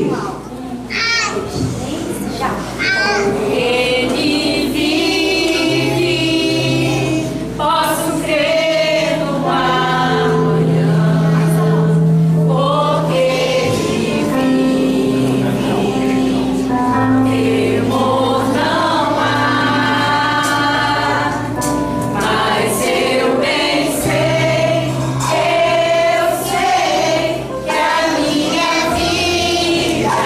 vive. Ele vive, posso crer no amanhã, porque ele vive, temor não há, mas eu bem sei que a minha vida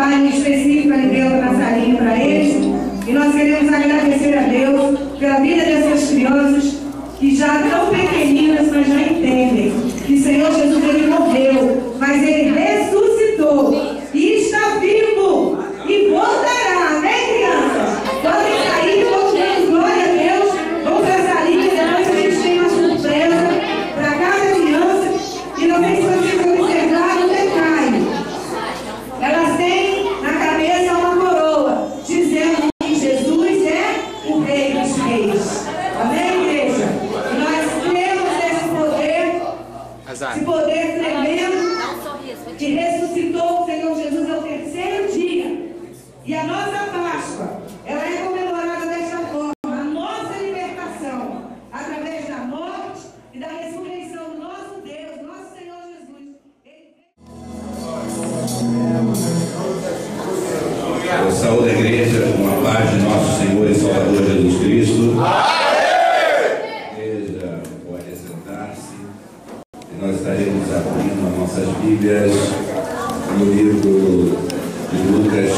Pai, em específico, alimento passarinho para eles. E nós queremos agradecer a Deus pela vida dessas crianças que já tão pequeninas, mas já entendem que o Senhor Jesus, Ele morreu, mas Ele ressuscitou e está vivo e voltará. Amém, crianças? Podem sair, vamos dar glória a Deus. Vamos para a linha, depois a gente tem uma surpresa para cada criança. E não sei se vocês observaram um detalhe. Elas têm na cabeça uma coroa, dizendo que Jesus é o Rei dos Reis. Amém, igreja? E nós temos esse poder, esse poder tremendo, que ressuscitou o Senhor Jesus ao terceiro dia. E a nossa Páscoa, ela é comemorada desta forma, a nossa libertação, através da morte e da ressurreição do nosso Deus, nosso Senhor Jesus. Eu saúdo a igreja com a paz de nosso Senhor e Salvador Jesus Cristo. A igreja pode sentar-se e nós estaremos abrindo as nossas Bíblias no livro de Lucas,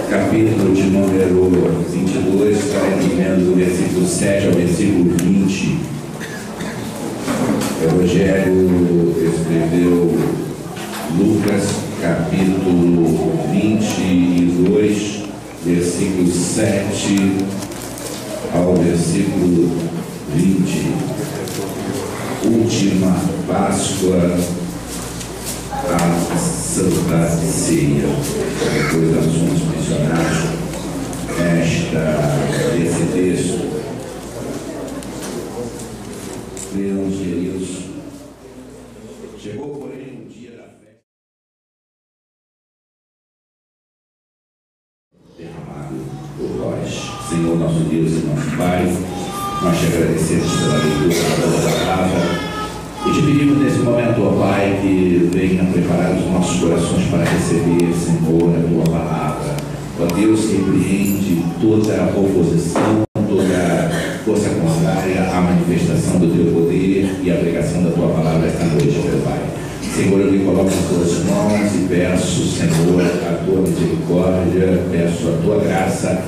capítulo de número 22, estaremos lendo do versículo 7 ao versículo 20. O Rogério escreveu Lucas, capítulo 22, versículo 7 ao versículo 20. Última Páscoa, a Santa Ceia. Depois nós vamos mencionar esse texto. Leamos, queridos. Chegou, porém, o dia da festa derramado por vós. Senhor, nosso Deus e nosso Pai, nós te agradecemos pela leitura da tua palavra e te pedimos nesse momento, ó Pai, que venha preparar os nossos corações para receber, Senhor, a tua palavra. Ó Deus, repreende toda oposição, toda força contrária à manifestação do teu poder e à pregação da tua palavra esta noite, meu Pai. Senhor, eu me coloco nas tuas mãos e peço, Senhor, a tua misericórdia, peço a tua graça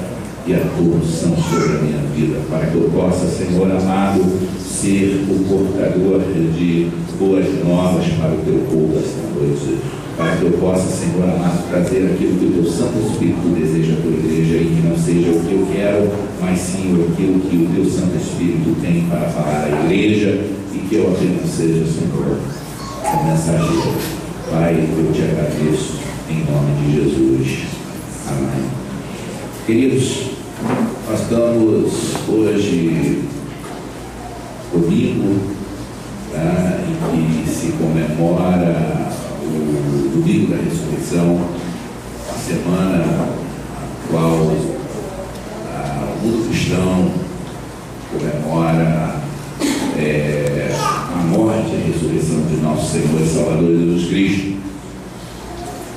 e a tua unção sobre a minha vida, para que eu possa, Senhor amado, ser o portador de boas novas para o teu povo esta noite, para que eu possa, Senhor amado, trazer aquilo que o teu Santo Espírito deseja para a igreja e que não seja o que eu quero, mas sim aquilo que o teu Santo Espírito tem para falar à igreja e que eu apenas seja, Senhor, o mensageiro. Pai, eu te agradeço em nome de Jesus. Amém. Queridos, nós estamos hoje, domingo, em que se comemora o domingo da ressurreição, a semana a qual o mundo cristão comemora a morte e a ressurreição de nosso Senhor e Salvador Jesus Cristo.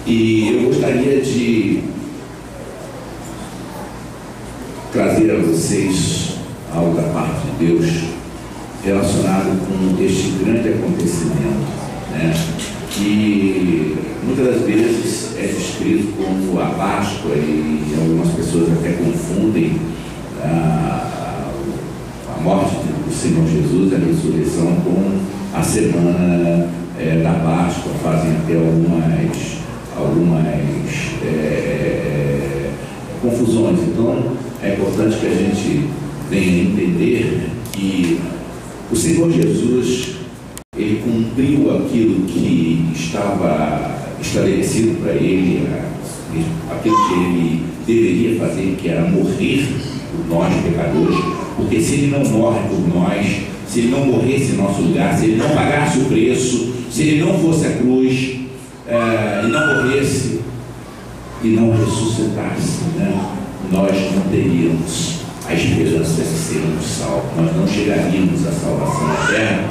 E eu gostaria de trazer a vocês algo da parte de Deus relacionado com este grande acontecimento, né? Que muitas das vezes é descrito como a Páscoa e algumas pessoas até confundem a morte do Senhor Jesus, a ressurreição, com a semana da Páscoa, fazem até algumas confusões. Então é importante que a gente venha entender que o Senhor Jesus, ele cumpriu aquilo que estava estabelecido para ele, aquilo que ele deveria fazer, que era morrer por nós pecadores, porque se ele não morre por nós, se ele não morresse em nosso lugar, se ele não pagasse o preço, se ele não fosse à cruz e não morresse e não ressuscitasse, né, nós não teríamos a esperança de sermos salvos, nós não chegaríamos à salvação eterna.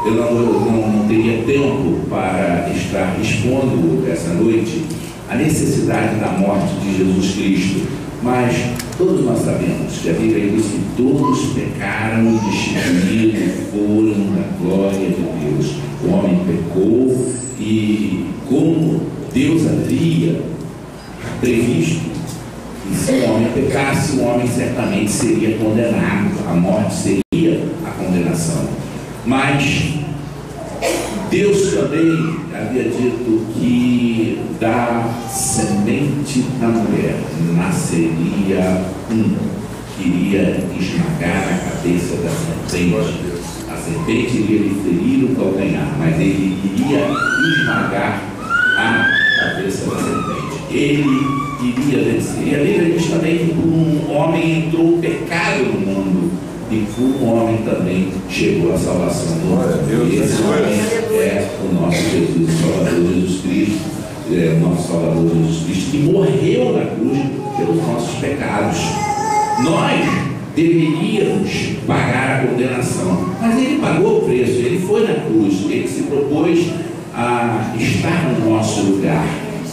Eu não teria tempo para estar expondo essa noite a necessidade da morte de Jesus Cristo, mas todos nós sabemos que a Bíblia diz que todos pecaram e destituídos foram da glória de Deus. O homem pecou e como Deus havia previsto que se o homem pecasse, o homem certamente seria condenado, a morte seria a condenação. Mas Deus também havia dito que da semente da mulher nasceria que iria esmagar a cabeça da serpente. A serpente iria lhe ferir o calcanhar, mas ele iria esmagar a cabeça da serpente. Ele iria vencer. E a Bíblia diz também que por um homem entrou o pecado no mundo, e por um homem também chegou a salvação do mundo. E esse homem é o nosso Jesus, o Salvador Jesus Cristo, o nosso Salvador Jesus Cristo, que morreu na cruz pelos nossos pecados. Nós deveríamos pagar a condenação, mas ele pagou o preço, ele foi na cruz, ele se propôs a estar no nosso lugar,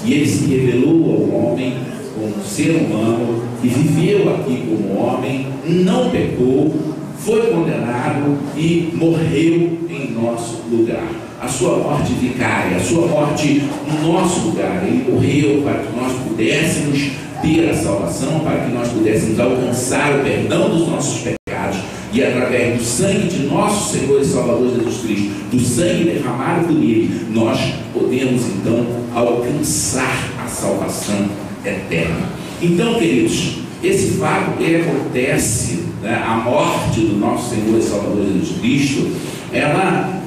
e ele se revelou ao homem como ser humano, e viveu aqui como homem, não pecou, foi condenado e morreu em nosso lugar. A sua morte vicária, a sua morte no nosso lugar, ele morreu para que nós pudéssemos ter a salvação, para que nós pudéssemos alcançar o perdão dos nossos pecados, e através do sangue de nosso Senhor e Salvador Jesus Cristo, do sangue derramado por Ele, nós podemos então alcançar a salvação eterna. Então, queridos, esse fato que acontece, né, a morte do nosso Senhor e Salvador Jesus Cristo, ela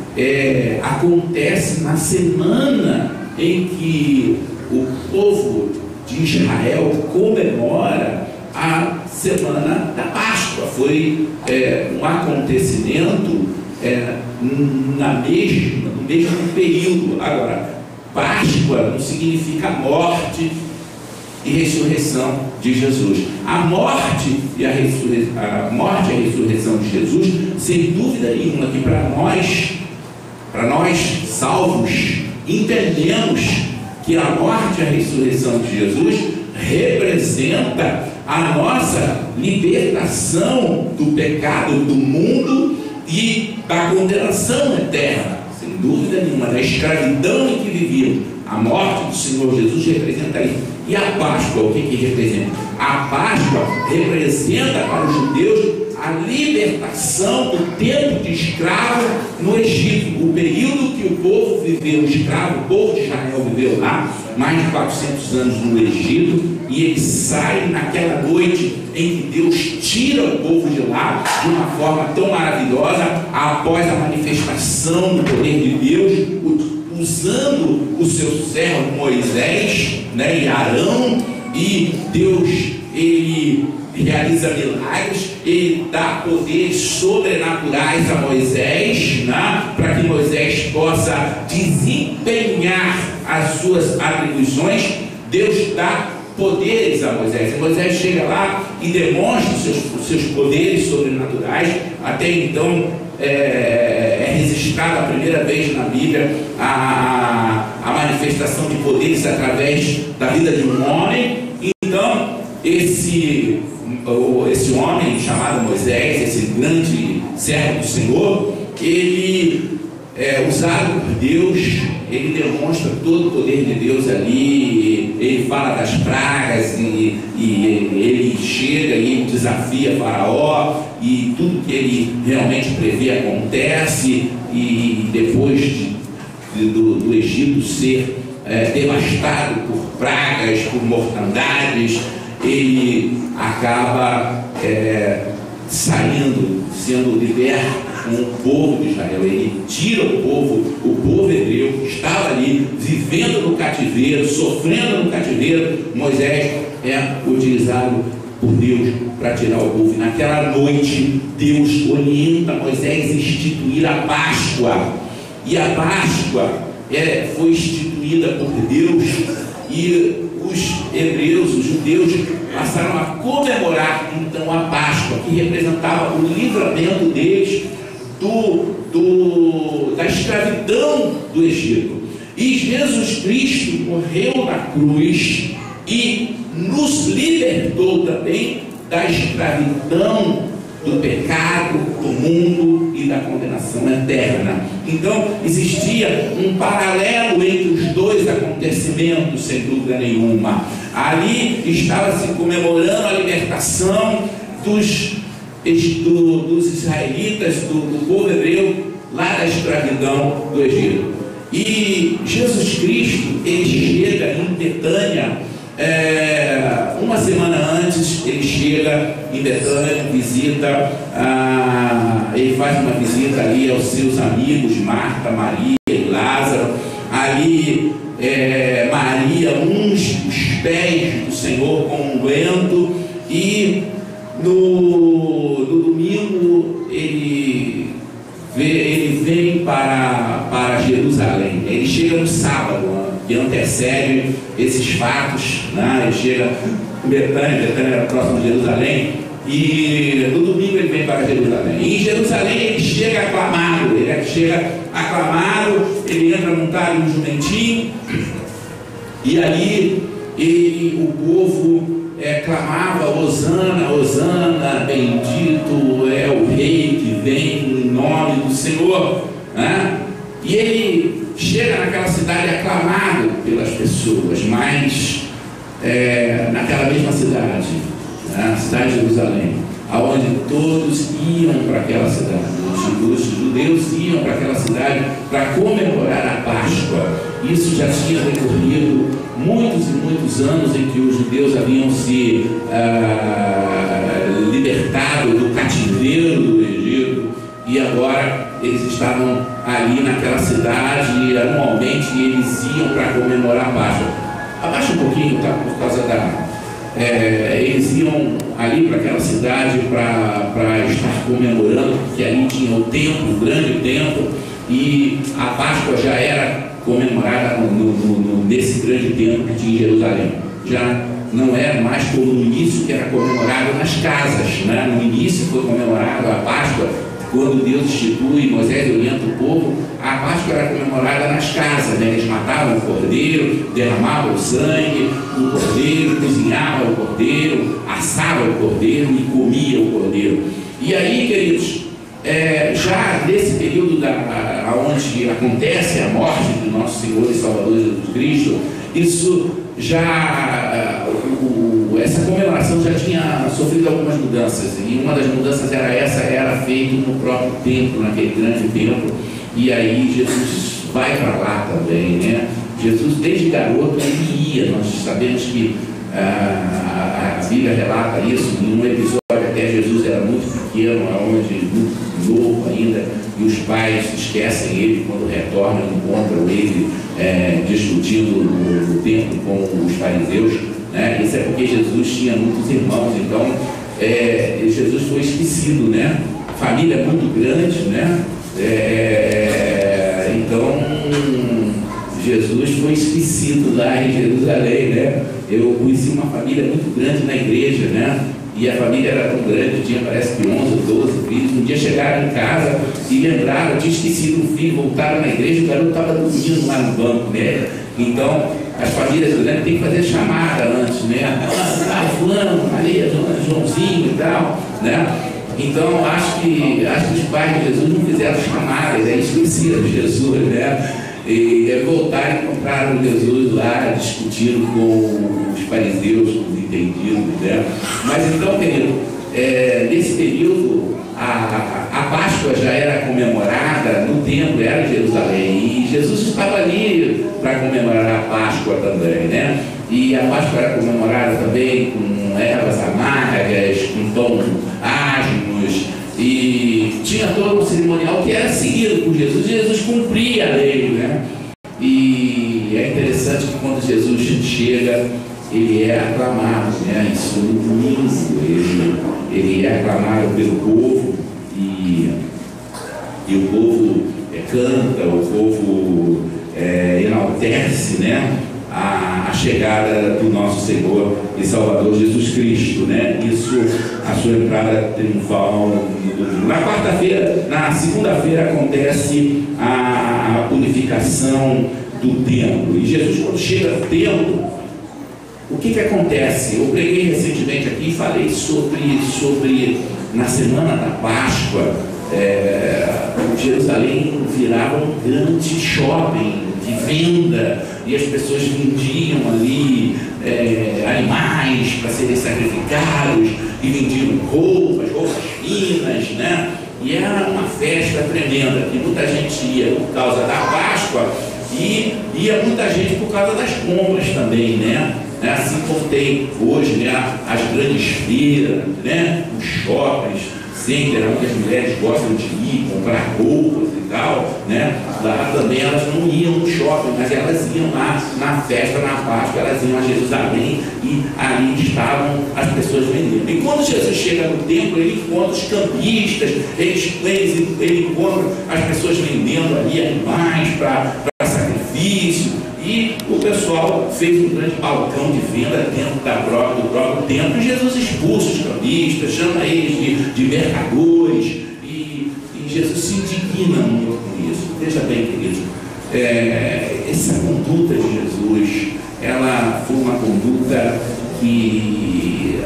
acontece na semana em que o povo de Israel comemora a semana da Páscoa. Foi um acontecimento no mesmo período. Agora, Páscoa não significa morte e ressurreição de Jesus. A morte e a ressurreição de Jesus, sem dúvida nenhuma, que para nós salvos, entendemos que a morte e a ressurreição de Jesus representa a nossa libertação do pecado do mundo e da condenação eterna, sem dúvida nenhuma, da escravidão em que vivíamos. A morte do Senhor Jesus representa isso. E a Páscoa, o que representa? A Páscoa representa para os judeus a libertação do tempo de escravo no Egito, o período que o povo viveu escravo, o povo de Israel viveu lá mais de 400 anos no Egito, e eles saem naquela noite em que Deus tira o povo de lá de uma forma tão maravilhosa, após a manifestação do poder de Deus, usando o seu servo Moisés, né, e Arão, e Deus, ele realiza milagres, ele dá poderes sobrenaturais a Moisés, né, para que Moisés possa desempenhar as suas atribuições. Deus dá poderes a Moisés, e Moisés chega lá e demonstra os seus poderes sobrenaturais. Até então é registrada a primeira vez na Bíblia a manifestação de poderes através da vida de um homem. Então esse homem chamado Moisés, esse grande servo do Senhor, ele usado por Deus, ele demonstra todo o poder de Deus ali. Ele fala das pragas e ele chega e ele desafia Faraó, e tudo que ele realmente prevê acontece. E depois do Egito ser devastado por pragas, por mortandades, ele acaba sendo liberto com o povo de Israel. Ele tira o povo hebreu que estava ali vivendo no cativeiro, sofrendo no cativeiro. Moisés é utilizado por Deus para tirar o povo. E naquela noite Deus orienta Moisés a instituir a Páscoa, e a Páscoa foi instituída por Deus, e os hebreus, os judeus, passaram a comemorar então a Páscoa, que representava o livramento deles da escravidão do Egito. E Jesus Cristo morreu na cruz e nos libertou também da escravidão, do pecado, do mundo e da condenação eterna. Então, existia um paralelo entre os dois acontecimentos, sem dúvida nenhuma. Ali estava se comemorando a libertação dos israelitas, do povo hebreu, lá da escravidão do Egito. E Jesus Cristo, ele chega em Betânia, uma semana antes. Ele chega em Betânia, ele faz uma visita ali aos seus amigos, Marta, Maria e Lázaro. Ali Maria unge os pés do Senhor com unguento, e no domingo ele vem para Jerusalém. Ele chega no sábado, que antecede esses fatos, né? Ele chega em Betânia era próximo de Jerusalém, e no domingo ele vem para Jerusalém. E em Jerusalém ele chega aclamado, ele entra montado em um jumentinho, e ali o povo clamava: Hosana, Hosana, bendito é o rei que vem em nome do Senhor, né? E ele chega naquela cidade aclamado pelas pessoas, mas naquela mesma cidade, né, a cidade de Jerusalém, aonde todos iam para aquela cidade, os judeus iam para aquela cidade para comemorar a Páscoa. Isso já tinha decorrido muitos e muitos anos em que os judeus haviam se libertado do cativeiro do Egito, e agora eles estavam ali naquela cidade, e anualmente eles iam para comemorar a Páscoa. Abaixa um pouquinho, tá? Por causa da... eles iam ali para aquela cidade para estar comemorando, porque ali tinha o templo, o grande templo, e a Páscoa já era comemorada nesse grande templo que tinha em Jerusalém. Já não era mais como no início, que era comemorado nas casas, né? No início foi comemorado a Páscoa, quando Deus institui, Moisés orienta o povo, a Páscoa era comemorada nas casas, né? Eles matavam o cordeiro, derramavam o sangue do cordeiro, cozinhavam o cordeiro, assavam o cordeiro e comiam o cordeiro. E aí, queridos, já nesse período onde acontece a morte do nosso Senhor e Salvador Jesus Cristo, isso já, essa comemoração já tinha sofrido algumas mudanças, e uma das mudanças era feita no próprio templo, naquele grande templo, e aí Jesus vai para lá também, né? Jesus, desde garoto, ele ia. Nós sabemos que a Bíblia relata isso em um episódio. Até Jesus era muito pequeno, muito novo ainda, e os pais esquecem ele quando retornam, encontram ele discutindo no templo com os fariseus, né? Isso é porque Jesus tinha muitos irmãos, então Jesus foi esquecido, né? Família muito grande, né? Então Jesus foi esquecido lá em Jerusalém, né? Eu conheci uma família muito grande na igreja, né? E a família era tão grande, tinha parece que 11 ou 12 filhos. Um dia chegaram em casa e lembraram, tinha esquecido um filho, voltaram na igreja, o garoto estava dormindo lá no banco, né? Então, as famílias, eu lembro, tem que fazer chamada antes, né? Fulano, Maria, Joãozinho e tal, né? Então, acho que os pais de Jesus não fizeram chamadas, esqueceram de Jesus, né? E voltaram e encontraram Jesus lá discutindo com os fariseus, com os entendidos, né? Mas então, querido, nesse período a Páscoa já era comemorada no templo, era em Jerusalém, e Jesus estava ali para comemorar a Páscoa também, né? E a Páscoa era comemorada também com ervas amargas, com pão asmos, e tinha todo um cerimonial que era seguido por Jesus. Jesus cumpria a lei, né? E é interessante que quando Jesus chega, ele é aclamado, né? Isso no domingo, ele é aclamado pelo povo, e o povo canta, o povo enaltece, né? A chegada do nosso Senhor e Salvador Jesus Cristo, né? Isso, a sua entrada triunfal no domingo. Na quarta-feira, na segunda-feira, acontece a purificação do templo. E Jesus, quando chega no templo, o que acontece? Eu preguei recentemente aqui e falei sobre na semana da Páscoa, Jerusalém virava um grande shopping de venda, e as pessoas vendiam ali animais para serem sacrificados, e vendiam roupas finas, né? E era uma festa tremenda, que muita gente ia por causa da Páscoa, e ia muita gente por causa das compras também, né? Assim como tem hoje, né, as grandes feiras, né, os shoppings, sempre onde as mulheres gostam de ir comprar roupas e tal, né? Lá também elas não iam no shopping, mas elas iam lá na festa, na Páscoa, elas iam a Jerusalém, e ali estavam as pessoas vendendo. E quando Jesus chega no templo, ele encontra os campistas, ele encontra as pessoas vendendo ali animais para sacrifício. E o pessoal fez um grande balcão de venda dentro do próprio templo. E Jesus expulsa os cambistas, chama eles de mercadores, e Jesus se indigna muito com isso. Veja bem, querido, essa conduta de Jesus, ela foi uma conduta que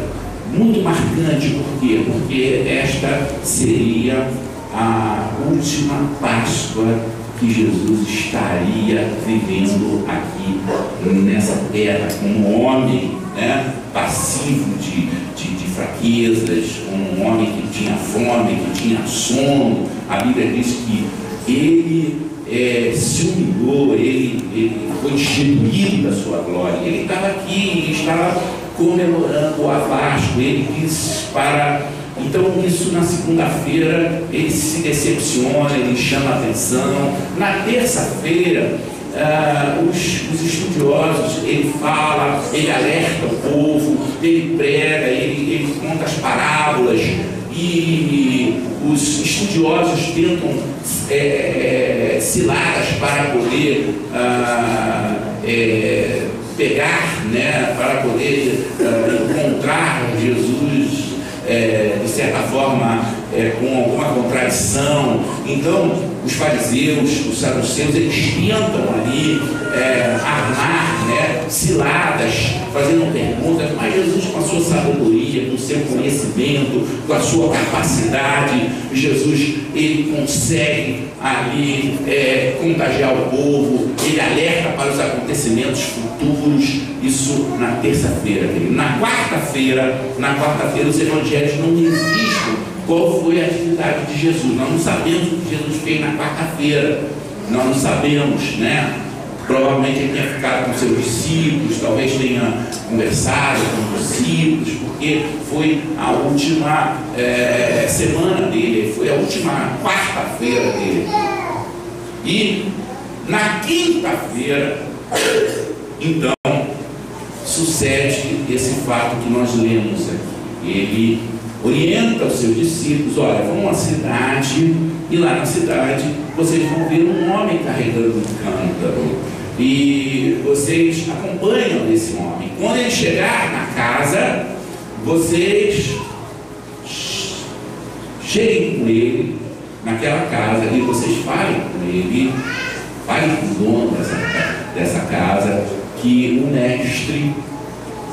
muito marcante. Por quê? Porque esta seria a última Páscoa que Jesus estaria vivendo aqui nessa terra, como um homem, né, passivo de fraquezas, um homem que tinha fome, que tinha sono. A Bíblia diz que ele se humilhou, ele foi destituído da sua glória. Ele estava aqui e estava comemorando a Páscoa. Ele disse Então, isso na segunda-feira, ele se decepciona, ele chama a atenção. Na terça-feira, os estudiosos, ele fala, ele alerta o povo, ele prega, ele conta as parábolas, e os estudiosos tentam ciladas para poder pegar, né, para poder encontrar Jesus de certa forma com alguma contradição. Então os fariseus, os saduceus, eles tentam ali armar, né, ciladas, fazendo perguntas, mas Jesus, com a sua sabedoria, com o seu conhecimento, com a sua capacidade, Jesus, ele consegue ali contagiar o povo, ele alerta para os acontecimentos futuros. Isso na terça-feira, querido. Na quarta-feira, os evangelhos não registram qual foi a atividade de Jesus. Nós não sabemos o que Jesus fez na quarta-feira. Nós não sabemos, né? Provavelmente ele tenha ficado com seus discípulos, talvez tenha conversado com os discípulos, porque foi a última semana dele, foi a última quarta-feira dele. E na quinta-feira, então, sucede esse fato que nós lemos aqui. Ele orienta os seus discípulos: olha, vão a uma cidade, e lá na cidade vocês vão ver um homem carregando um cântaro, e vocês acompanham esse homem. Quando ele chegar na casa, vocês cheguem com ele naquela casa, e vocês falem com ele, falem com o dono dessa casa, que o mestre,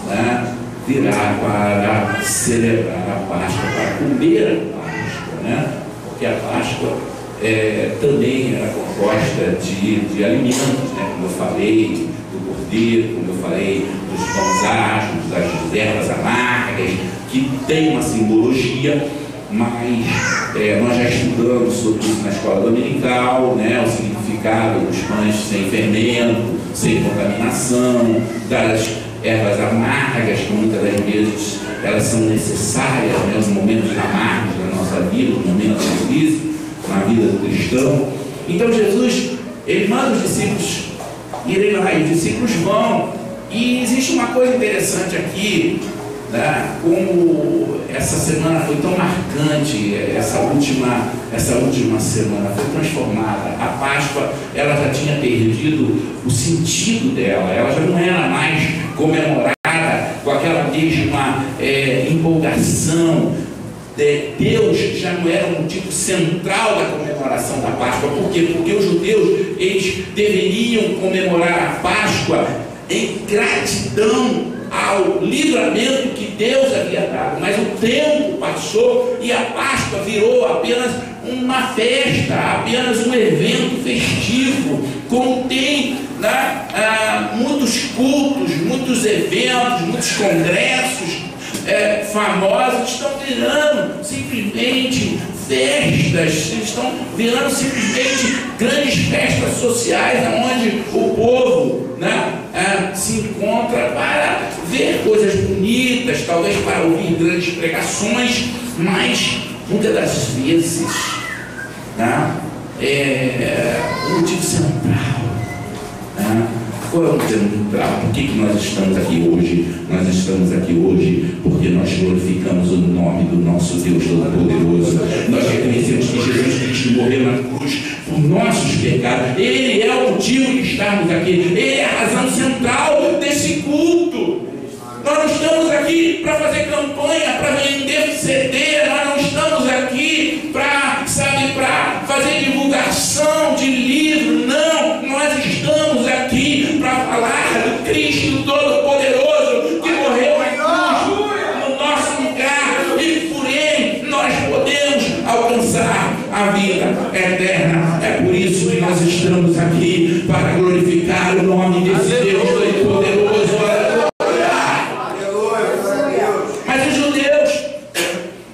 né, virá para celebrar a Páscoa, para comer a Páscoa, né? Porque a Páscoa também era composta de alimentos, né? Como eu falei, do cordeiro, como eu falei, dos pães asmos, das ervas amargas, que tem uma simbologia, mas nós já estudamos sobre isso na escola dominical, né? O significado dos pães sem fermento, sem contaminação, das ervas amargas, que muitas das vezes elas são necessárias, né, nos momentos amargos da nossa vida, nos momentos de crise, na vida do cristão. Então Jesus, ele manda os discípulos irem lá, e os discípulos vão. E existe uma coisa interessante aqui, né, como essa semana foi tão marcante, essa última semana foi transformada. A Páscoa, ela já tinha perdido o sentido dela, ela já não era mais comemorada com aquela mesma empolgação. Deus já não era o motivo central da comemoração da Páscoa. Por quê? Porque os judeus, eles deveriam comemorar a Páscoa em gratidão ao livramento que Deus havia dado, mas o tempo passou e a Páscoa virou apenas uma festa, apenas um evento festivo, contém, né, muitos cultos, muitos eventos, muitos congressos famosos, estão virando simplesmente festas, estão virando simplesmente grandes festas sociais, onde o povo, né, se encontra para ver coisas bonitas, talvez para ouvir grandes pregações, mas muitas das vezes, né, o motivo central, né? Qual é o motivo central? Por que nós estamos aqui hoje? Nós estamos aqui hoje porque nós glorificamos o nome do nosso Deus Todo-Poderoso. Nós reconhecemos que Jesus Cristo morreu na cruz por nossos pecados. Ele é o motivo de estarmos aqui. Ele é a razão central desse culto. Nós não estamos aqui para fazer campanha, para vender CD. Nós não estamos aqui para fazer divulgação de livro. Não, nós estamos aqui para falar do Cristo Todo-Poderoso que morreu na cruz no nosso lugar, e por ele nós podemos alcançar a vida eterna. É por isso que nós estamos aqui, para glorificar o nome desse Deus Todo-Poderoso. Mas os judeus,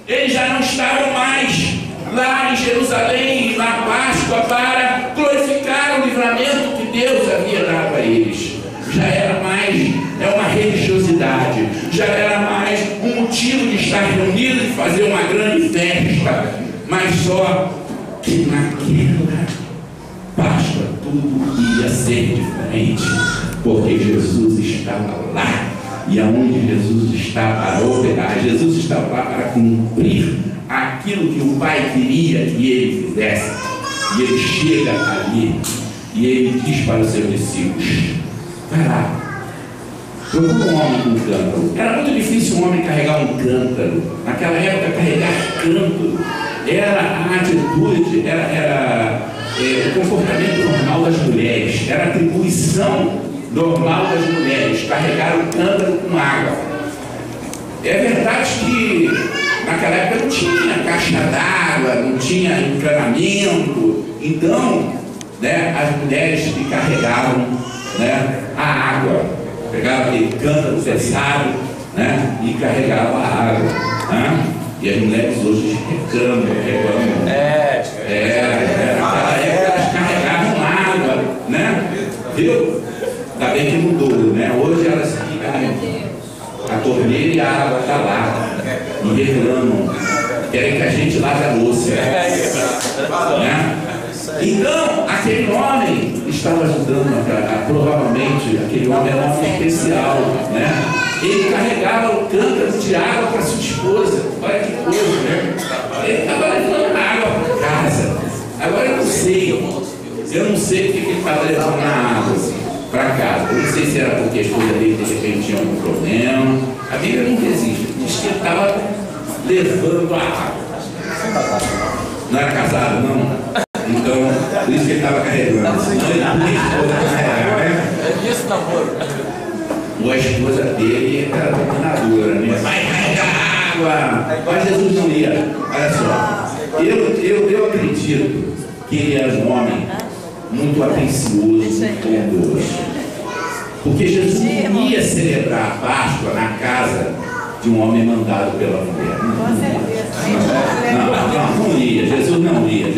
eles já não estavam mais lá em Jerusalém, na Páscoa, para glorificar o livramento que Deus havia dado a eles. Já era mais uma religiosidade, já era mais um motivo de estar reunido e fazer uma grande festa. Mas só que naquela Páscoa tudo ia ser diferente, porque Jesus estava lá. E aonde Jesus está para operar, Jesus estava lá para cumprir aquilo que o Pai queria que ele fizesse. E ele chega ali e ele diz para os seus discípulos: vai lá, procura um homem com cântaro. Era muito difícil um homem carregar um cântaro. Naquela época, carregar cântaro era a atitude, era o comportamento normal das mulheres, era a atribuição normal das mulheres, carregar o cântaro com água. É verdade que naquela época não tinha caixa d'água, não tinha encanamento, então, né, as mulheres que carregavam, né, a água, pegavam aquele cântaro pesado, né, e carregavam a água, né? E as mulheres hoje reclamam. Naquela época elas carregavam água, né? Viu? Ainda bem que mudou, né? Hoje elas ficam a torneira e a água está lá, e reclamam, querem que a gente lave a louça, né? Então, aquele homem estava ajudando, provavelmente, aquele homem era um homem especial, né? Ele carregava o cântaro de água para sua esposa. Olha que coisa, né? Ele estava levando água para casa. Agora eu não sei porque ele estava levando a água para casa. Eu não sei se era porque a esposa dele de repente tinha algum problema. A Bíblia não resiste. Diz que ele estava levando a água. Não era casado, não? Então, por isso que ele estava carregando. Senão ele não tem esposa para carregar, né? É isso, namoro. Ou a esposa dele era dominadora, né? Vai carregar água! Mas Jesus não ia. Olha só, eu acredito que ele era um homem muito atencioso, muito bondoso. Porque Jesus não ia celebrar a Páscoa na casa de um homem mandado pela mulher. Não ia. Jesus não ia.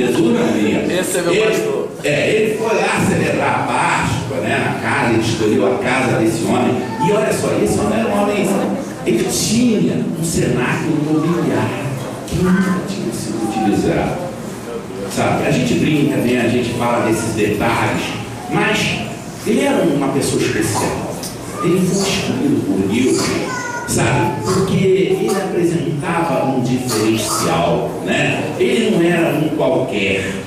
Esse é meu pastor. Ele foi lá celebrar a Páscoa, né, na casa, ele escolheu a casa desse homem. E olha só, esse homem era um homem, ele tinha um cenáculo mobiliário que nunca tinha sido utilizado. Sabe, a gente brinca, né, a gente fala desses detalhes, mas ele era uma pessoa especial. Ele foi escolhido por Deus, sabe, porque ele apresentava um diferencial, né? Ele não era um qualquer.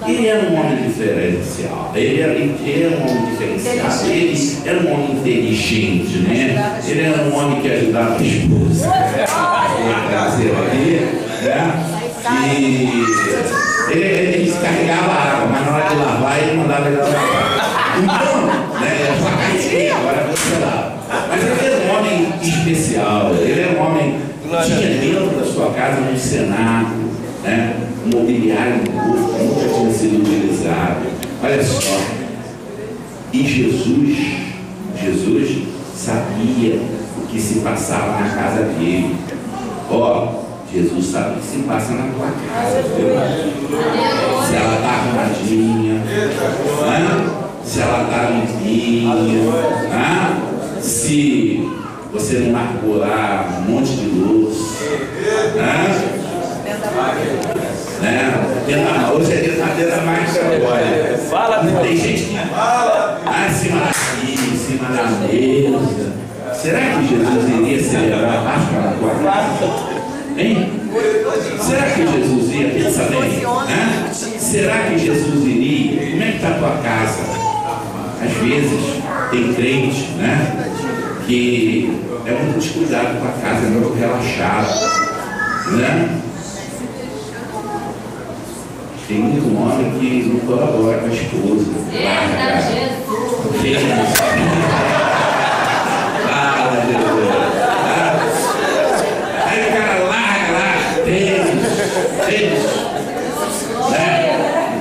Ele era um homem diferencial, ele era um homem diferenciado, ele era um homem inteligente, né? Ele era um homem que ajudava a esposa, e ele carregava água, mas na hora de lavar ele mandava ele lavar. Então, né, agora você lava. Mas ele era um homem especial, ele era um homem que tinha dentro da sua casa um cenáculo, né? mobiliário novo, nunca tinha sido utilizado. Olha só. E Jesus sabia o que se passava na casa dele. Jesus sabe o que se passa na tua casa, viu? Se ela está arrumadinha, se ela está limpinha, se você não marcou lá um monte de luz, hoje é tentadeira mágica agora. Fala, meu. Tem gente que fala em cima da mesa. Será que Jesus iria celebrar a Páscoa na tua casa? Hein? Será que Jesus ia? Pensa bem. Será que Jesus iria? Como é que está a tua casa? Às vezes tem crente, que é muito descuidado com a casa, é muito relaxado, Tem muito homem que não colabora com a esposa. Larga. Fala, Jesus. Aí o cara larga lá, tênis,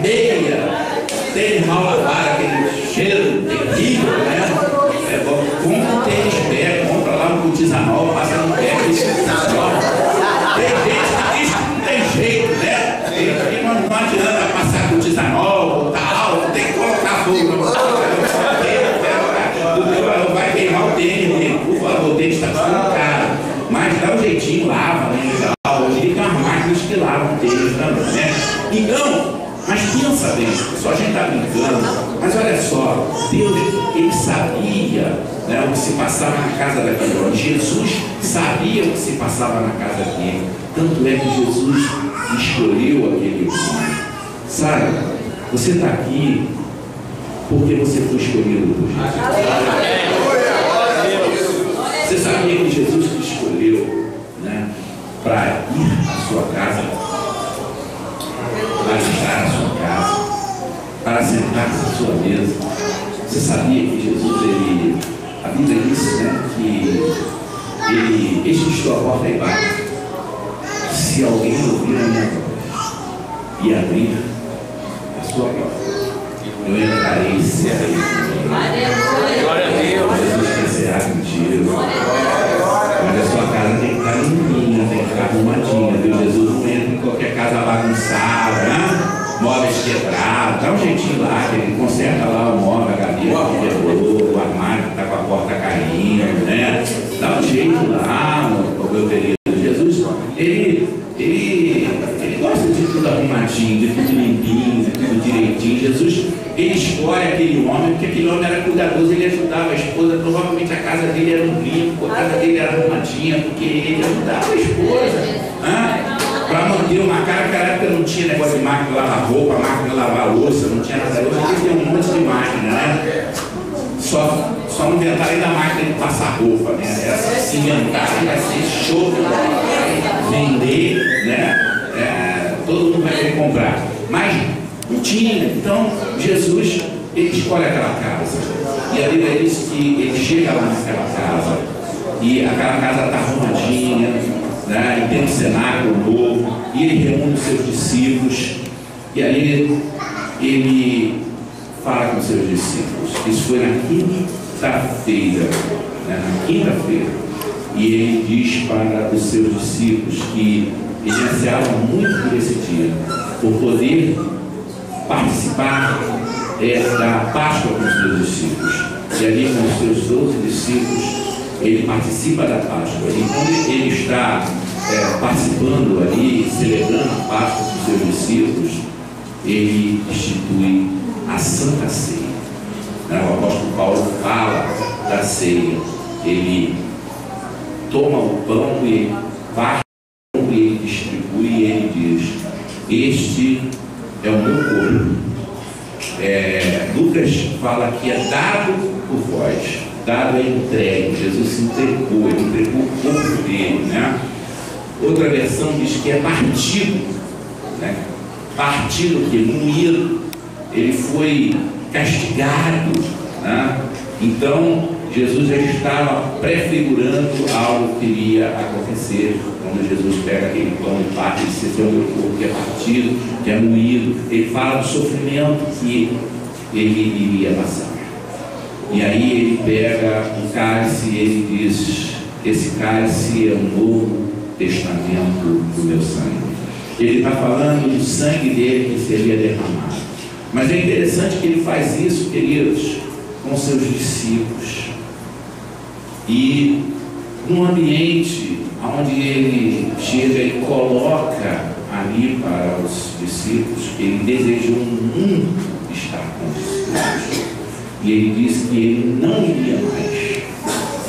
meia, tênis mal lavado, aquele cheiro terrível, É bom, compra um tênis pé, compra lá no Cotisanol, passa no pé, tem gente que diz que não tem jeito, E não adianta passar Cotisanol, tal, tem que colocar fogo. Vai queimar o tênis dele, por favor, o tênis está ficando caro. Mas dá um jeitinho, lava, Hoje tem umas máquinas que lavam o tênis também, Então, mas pensa bem, só a gente está brincando, mas olha só, Deus, Ele sabia o que se passava na casa daquele homem. Jesus sabia o que se passava na casa dele. Tanto é que Jesus escolheu aquele homem. Sabe, você está aqui porque você foi escolhido por Jesus. Você sabia que Jesus te escolheu para ir à sua casa, para estar na sua casa, para sentar-se à sua mesa? Você sabia que Jesus, a Bíblia diz que eis que estou à porta e bato. Se alguém ouvir a minha voz e abrir a sua porta, eu entrarei e serei. Glória a Deus. Jesus quer ser contigo. Mas a sua casa tem que estar limpinha, tem que estar arrumadinha, viu? Jesus não entra em qualquer casa bagunçada, móveis quebrados, dá um jeitinho lá, que ele conserta lá o móvel, a cadeira que quebrou, o armário que está com a porta caindo, Dá um jeito lá, meu querido. Jesus, ele gosta de tudo arrumadinho, de tudo limpinho, de tudo direitinho. Jesus, ele escolhe aquele homem, porque aquele homem era cuidadoso, ele ajudava a esposa. Provavelmente a casa dele era um limpo, a casa dele era arrumadinha, porque ele ajudava a esposa. Para manter uma cara, naquela época não tinha negócio de máquina de lavar roupa, máquina de lavar louça, não tinha nada. Hoje tem um monte de máquina, Só não inventaram ainda a máquina de passar roupa, Se inventarem, vai ser show, vender, todo mundo vai querer comprar. Mas não tinha. Então, Jesus, ele escolhe aquela casa. E a Bíblia diz que ele chega lá naquela casa, e aquela casa está arrumadinha, e tem um cenário novo, e ele reúne os seus discípulos, e aí ele fala com os seus discípulos. Isso foi na quinta-feira, e ele diz para os seus discípulos que ele ansiava muito por esse dia, por poder participar da Páscoa com os seus discípulos. E ali com os seus 12 discípulos, ele participa da Páscoa. Então ele está participando ali, celebrando a Páscoa com os seus discípulos, ele institui a Santa Ceia. O apóstolo Paulo fala da ceia. Ele toma o pão e ele parte e ele distribui e ele diz: este é o meu corpo. Lucas fala que é dado por vós, dado é entregue. Jesus se entregou, ele entregou o corpo dele, Outra versão diz que é partido, partido, que moído, ele foi castigado, Então Jesus já estava prefigurando algo que iria acontecer. Quando Jesus pega aquele pão e parte, ele diz: esse é o meu corpo que é partido, que é moído. Ele fala do sofrimento que ele iria passar. E aí ele pega o cálice e ele diz: esse cálice é o novo testamento do meu sangue. Ele está falando do sangue dele que seria derramado. Mas é interessante que ele faz isso, queridos, com seus discípulos. E num ambiente onde ele chega e coloca ali para os discípulos, ele desejou muito estar com os discípulos. E ele disse que ele não iria mais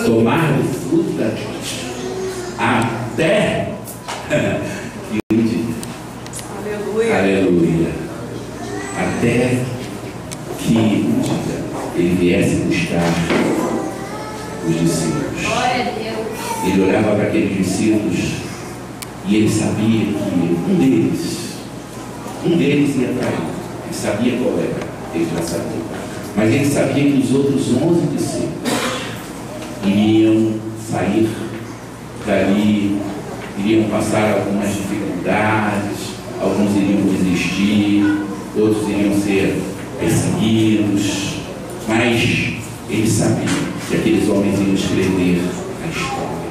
tomar do fruto da vida até que um dia, aleluia, até que um dia ele viesse buscar os discípulos. Glória a Deus. Ele olhava para aqueles discípulos e ele sabia que um deles ia trair. Ele sabia qual era, ele já sabia. Mas ele sabia que os outros 11 discípulos iriam sair dali, iriam passar algumas dificuldades, alguns iriam desistir, outros iriam ser perseguidos, mas ele sabia que aqueles homens iam escrever a história,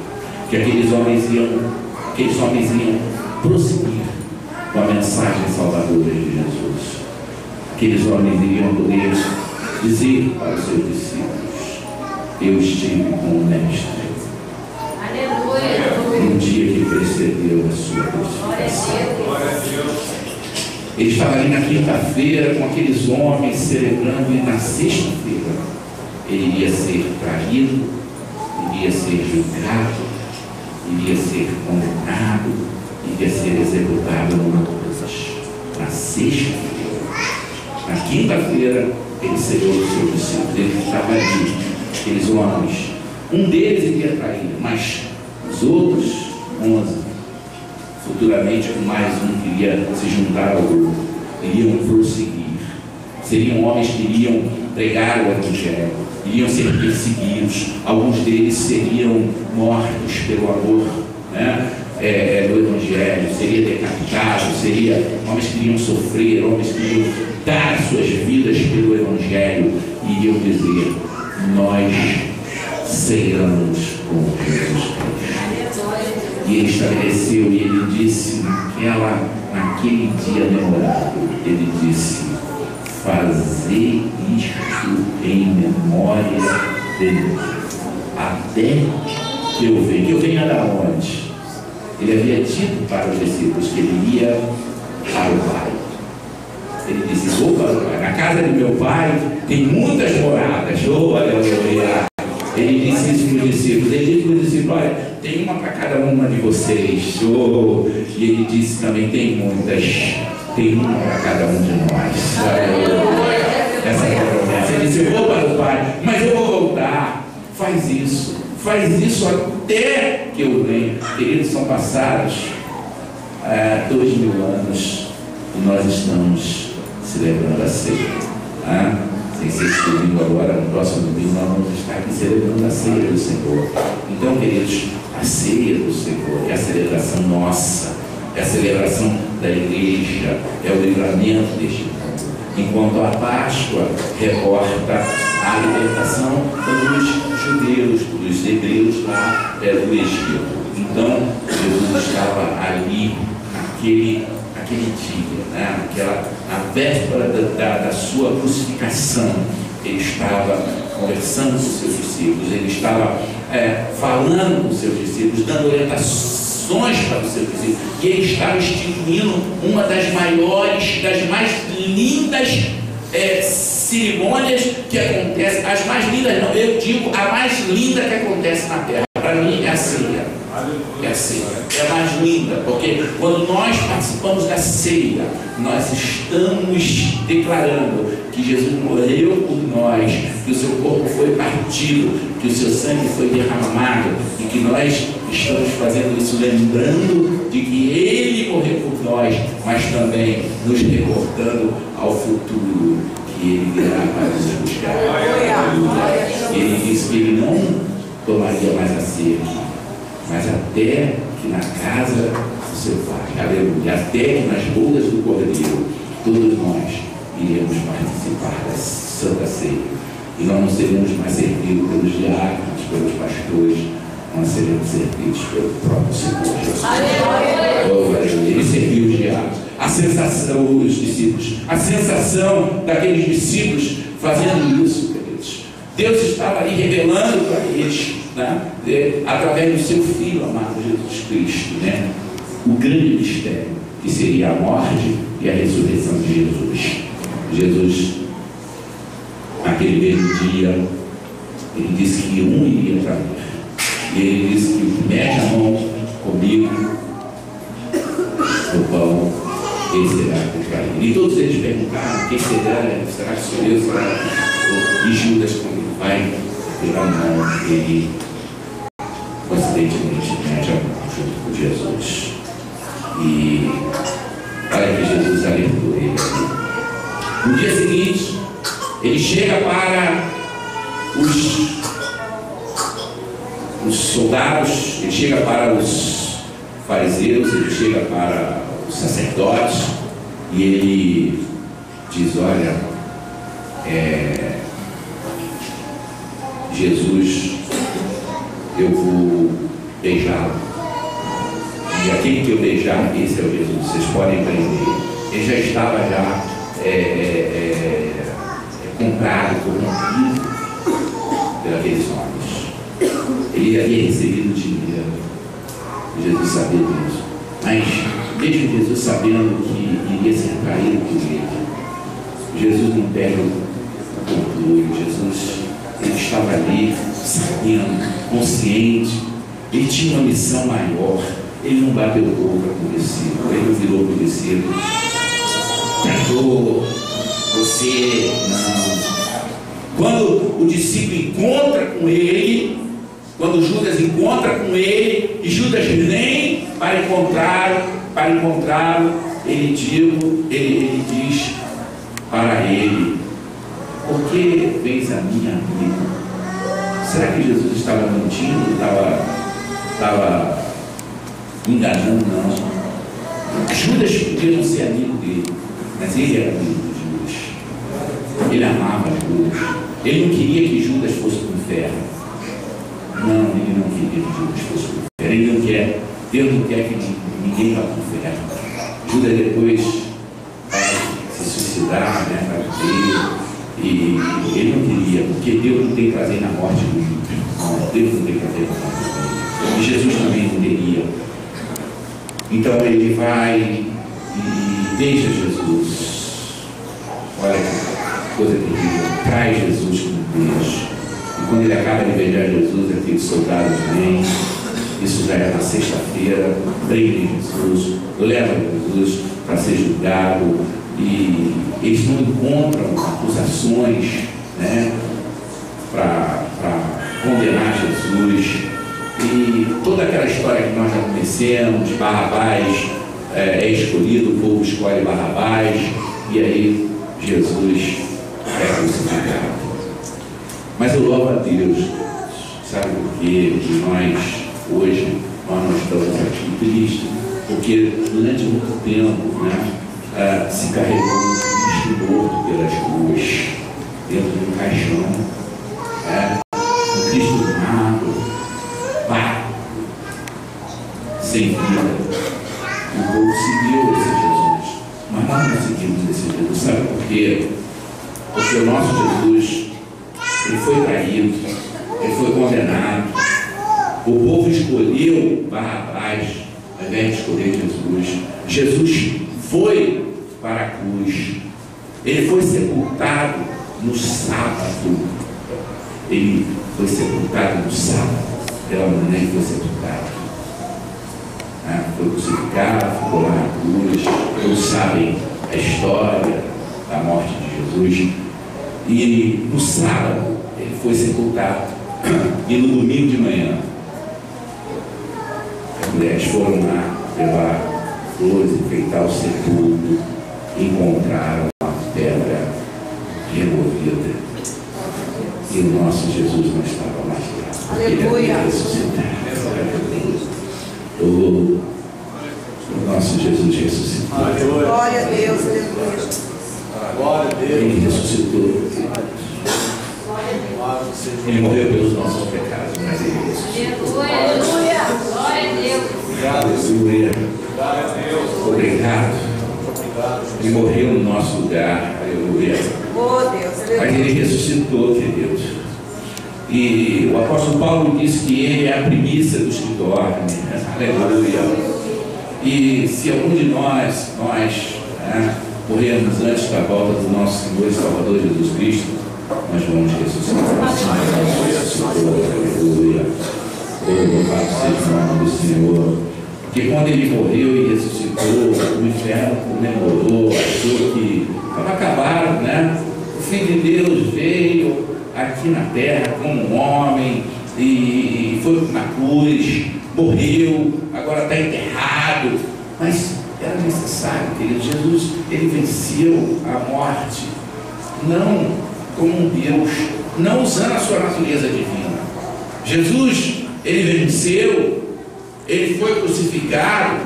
que aqueles homens iam prosseguir com a mensagem salvadora de Jesus. Aqueles homens iriam poder dizer para os seus discípulos: eu estive com o Mestre no dia que precedeu a sua crucificação. Ele estava ali na quinta-feira com aqueles homens celebrando, e na sexta-feira ele iria ser traído, iria ser julgado, iria ser condenado, iria ser executado numa cruz. Na sexta-feira, na quinta-feira, ele selou os seus discípulos. Ele estava ali, aqueles homens. Um deles iria trair, mas os outros 11, futuramente com mais um que iria se juntar ao grupo, iriam prosseguir. Seriam homens que iriam pregar o Evangelho, iriam ser perseguidos. Alguns deles seriam mortos pelo amor, né, do Evangelho, seria decapitado, homens que iriam sofrer, homens que iriam dar suas vidas pelo Evangelho e iriam dizer: nós ceamos com Jesus Cristo. E ele estabeleceu, e ele disse naquele dia memorável, ele disse: fazer isto em memória dele, até que eu venha. Que eu venha da onde? Ele havia dito para os discípulos que ele ia para o Pai. Ele disse: vou para o Pai. Na casa de meu Pai tem muitas moradas. Oh, aleluia. Ele disse isso para os discípulos. Ele disse para os discípulos: olha, tem uma para cada uma de vocês. Oh. E ele disse também: tem muitas. Tem uma para cada um de nós. Aleluia. Essa é a promessa. Ele disse: eu vou para o Pai, mas eu vou voltar. Faz isso até que eu venha. Queridos, são passados 2000 anos e nós estamos celebrando a ceia. Sem ser esse domingo agora, no próximo domingo nós vamos estar aqui celebrando a ceia do Senhor. Então, queridos, a ceia do Senhor é a celebração nossa, é a celebração da igreja, é o livramento deste mundo. Enquanto a Páscoa reporta a libertação dos judeus, dos hebreus lá do Egito. Então, Jesus estava ali naquele dia, né? A véspera da sua crucificação. Ele estava conversando com os seus discípulos, ele estava falando com os seus discípulos, dando orientações para os seus discípulos, e ele estava instituindo uma das maiores, das mais lindas cerimônias que acontecem. As mais lindas não, eu digo a mais linda que acontece na terra. Para mim é a ceia. É a ceia, é a mais linda, porque quando nós participamos da ceia, nós estamos declarando que Jesus morreu por nós, que o seu corpo foi partido, que o seu sangue foi derramado, e que nós estamos fazendo isso lembrando de que Ele morreu por nós, mas também nos recordando ao futuro que Ele virá para nos buscar. Aleluia. Ele disse que ele não tomaria mais a ceia, mas até que na casa do seu Pai, aleluia, até que nas bodas do Cordeiro, todos nós iremos participar da Santa Ceia. E nós não seremos mais servidos pelos diáconos, pelos pastores, nós seremos servidos pelo próprio Senhor Jesus. Aleluia. Ele serviu os diáconos. A sensação, os discípulos, a sensação daqueles discípulos fazendo isso, queridos. Deus estava ali revelando para eles, né, através do seu Filho amado Jesus Cristo, né, o grande mistério, que seria a morte e a ressurreição de Jesus. Jesus, naquele mesmo dia, ele disse que um iria para mim. E ele disse que mete a mão comigo no pão, ele será traído. E todos eles perguntaram: quem será? Será que sou eu? Será? E Judas, quando ele vai pegar a mão, ele coincidentemente mete a mão junto com Jesus. E olha que Jesus alertou ele aqui. No dia seguinte, ele chega para os soldados, ele chega para os fariseus, ele chega para os sacerdotes e ele diz: olha, Jesus, eu vou beijá-lo, e aquele que eu beijar, esse é o Jesus, vocês podem prender. Ele já estava comprado, corrompido pelos homens. Ele havia recebido dinheiro. Jesus sabia disso. Mas mesmo Jesus sabendo que iria ser traído por ele, Jesus não perde o controle. Jesus, ele estava ali sabendo, consciente. Ele tinha uma missão maior. Ele não bateu boca com o discípulo, ele não virou para o discípulo: traidor, você não. Quando o discípulo encontra com ele, quando Judas encontra com ele, e Judas nem para encontrá-lo, ele diz para ele: por que vens a mim, amigo? Será que Jesus estava mentindo? Estava enganando? Não. Judas podia não ser amigo dele, mas ele era amigo de Judas. Ele amava Judas. Ele não queria que Judas fosse para o inferno. Não, ele não queria que Judas fosse para o inferno. Ele não quer. Deus não quer que ninguém vá para o inferno. Judas depois vai se suicidar, né, vai morrer. E ele não queria, porque Deus não tem prazer na morte do ímpio. Não, Deus não tem prazer na morte do ímpio. E Jesus também não teria. Então ele vai e beija Jesus. Olha que coisa terrível. Traz Jesus com um beijo. E quando ele acaba de beijar Jesus, aqueles soldados vêm. Isso já é na sexta-feira. Prendem Jesus, levam Jesus para ser julgado. E eles não encontram acusações, né, para condenar Jesus. E toda aquela história que nós já conhecemos, Barrabás é escolhido, o povo escolhe Barrabás, e aí Jesus é crucificado. Mas eu louvo a Deus, sabe por quê? Que nós, hoje, nós não estamos aqui tristes, porque durante muito tempo, né, se carregou um Cristo morto pelas ruas, dentro de um caixão, um Cristo magro, sem vida. O povo seguiu esse Jesus, mas nós não seguimos esse Jesus. Sabe por quê? Porque o nosso Jesus, ele foi traído, ele foi condenado. O povo escolheu Barrabás ao invés de escolher Jesus. Jesus foi para a cruz. Ele foi sepultado no sábado. Ele foi sepultado no sábado. Pela manhã ele foi sepultado. Foi crucificado, ficou lá na cruz. Todos sabem a história da morte de Jesus. E no sábado ele foi sepultado. E no domingo de manhã as mulheres foram lá levar flores, enfeitar o sepulcro, encontraram a pedra removida. E E o nosso Jesus não estava mais lá. Aleluia. O nosso Jesus ressuscitou. Glória a Deus, aleluia. Glória a Deus. Ele ressuscitou. Ele morreu pelos nossos pecados, mas ele ressuscitou. Aleluia. Glória a Deus. Aleluia. Obrigado. Ele morreu no nosso lugar. Aleluia. Oh Deus, Mas aleluia. ele ressuscitou, queridos. E o apóstolo Paulo disse que ele é a primícia dos que dormem. Aleluia. E se algum de nós morrermos antes da volta do nosso Senhor e Salvador Jesus Cristo, nós vamos ressuscitar. Aleluia. Louvado seja o nome do Senhor. Porque quando ele morreu e ressuscitou, o inferno comemorou, achou que estava acabado, né? O Filho de Deus veio aqui na terra como um homem e foi na cruz, morreu, agora está enterrado. Mas era necessário, querido. Jesus, ele venceu a morte, não como um Deus, não usando a sua natureza divina. Jesus, ele venceu, ele foi crucificado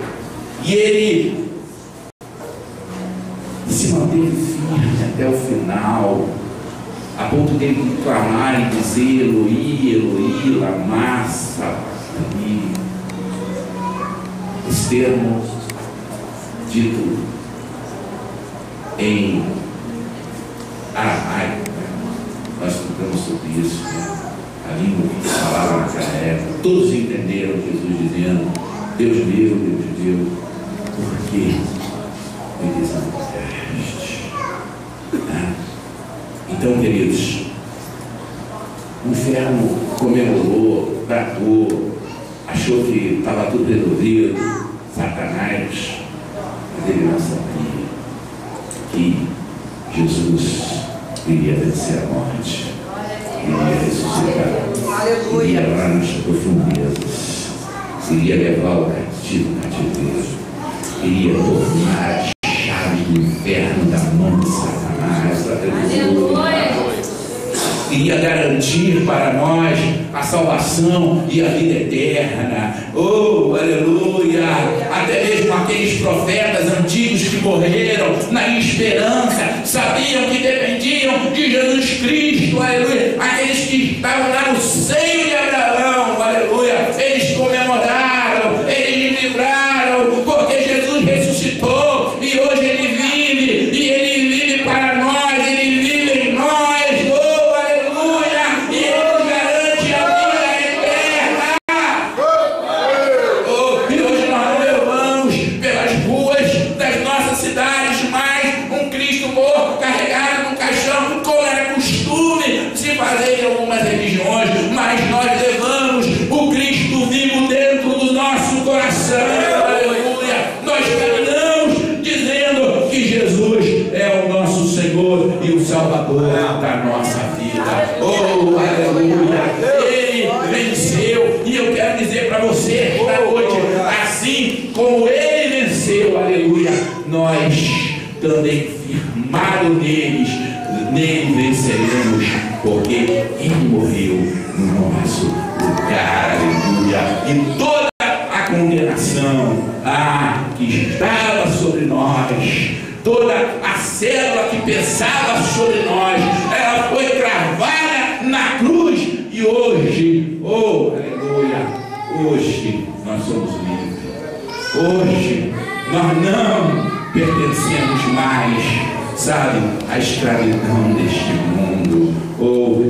e ele se manteve firme até o final, a ponto de ele clamar e dizer: Eloi, Eloi, lama sabachthani. Esse termo dito em aramaico, nós estudamos sobre isso, né? A língua que falava naquela época, todos entenderam Jesus dizendo: Deus meu, por que me desamparaste? Então, queridos, o inferno comemorou, bradou, achou que estava tudo resolvido. Satanás, mas ele não sabia que Jesus iria vencer a morte, iria ressuscitar, iria lá nas profundezas, iria levar o cativeiro, iria tornar as chaves do inferno da mão de Satanás. Aleluia. Iria garantir para nós a salvação e a vida eterna. Oh, aleluia! Até mesmo aqueles profetas antigos que morreram na esperança, sabiam que dependiam de Jesus Cristo, aleluia. Aqueles que estavam lá no seio de Abraão, aleluia. Eles comemoraram, eles livraram, porque Jesus ressuscitou e hoje ele vive, e ele vive para nós, ele vive em nós. Em algumas religiões, mas nós levamos o Cristo vivo dentro do nosso coração. Aleluia. Nós caminhamos dizendo que Jesus é o nosso Senhor e o Salvador da nossa vida. Oh, aleluia. Ele venceu, e eu quero dizer para você esta noite, assim como ele venceu, aleluia, nós também firmados nele venceremos, porque ele morreu no nosso lugar, aleluia. E toda a condenação que estava sobre nós, toda a célula que pesava sobre nós, ela foi cravada na cruz. E hoje, oh aleluia, hoje nós somos livres. Hoje nós não pertencemos mais, sabe, a escravidão deste mundo.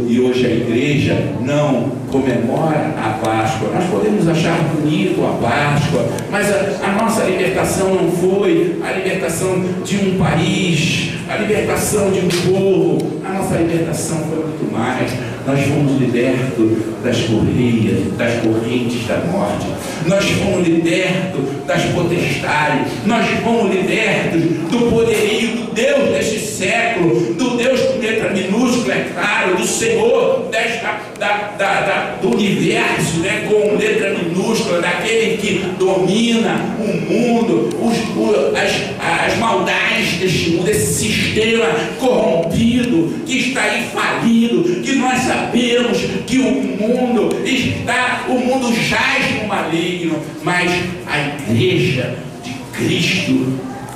E hoje a igreja não comemora a Páscoa. Nós podemos achar bonito a Páscoa, mas a nossa libertação não foi a libertação de um país, a libertação de um povo. A nossa libertação foi muito mais. Nós fomos libertos das correntes da morte. Nós fomos libertos das potestades. Nós fomos libertos do poderio do Deus deste século, do Deus com letra minúscula, é claro, do Senhor do universo, né, com letra minúscula, daquele que domina o mundo, as maldades deste mundo, esse sistema corrompido que está aí falido, que nós sabemos que o mundo jaz no maligno, mas a igreja de Cristo,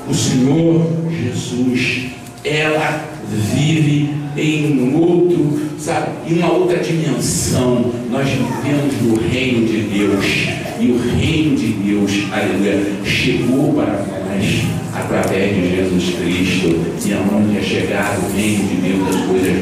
o Senhor Jesus, ela vive em outro, sabe, em uma outra dimensão. Nós vivemos no reino de Deus, e o reino de Deus, aleluia, chegou para nós através de Jesus Cristo. E aonde é chegado o reino de Deus, as coisas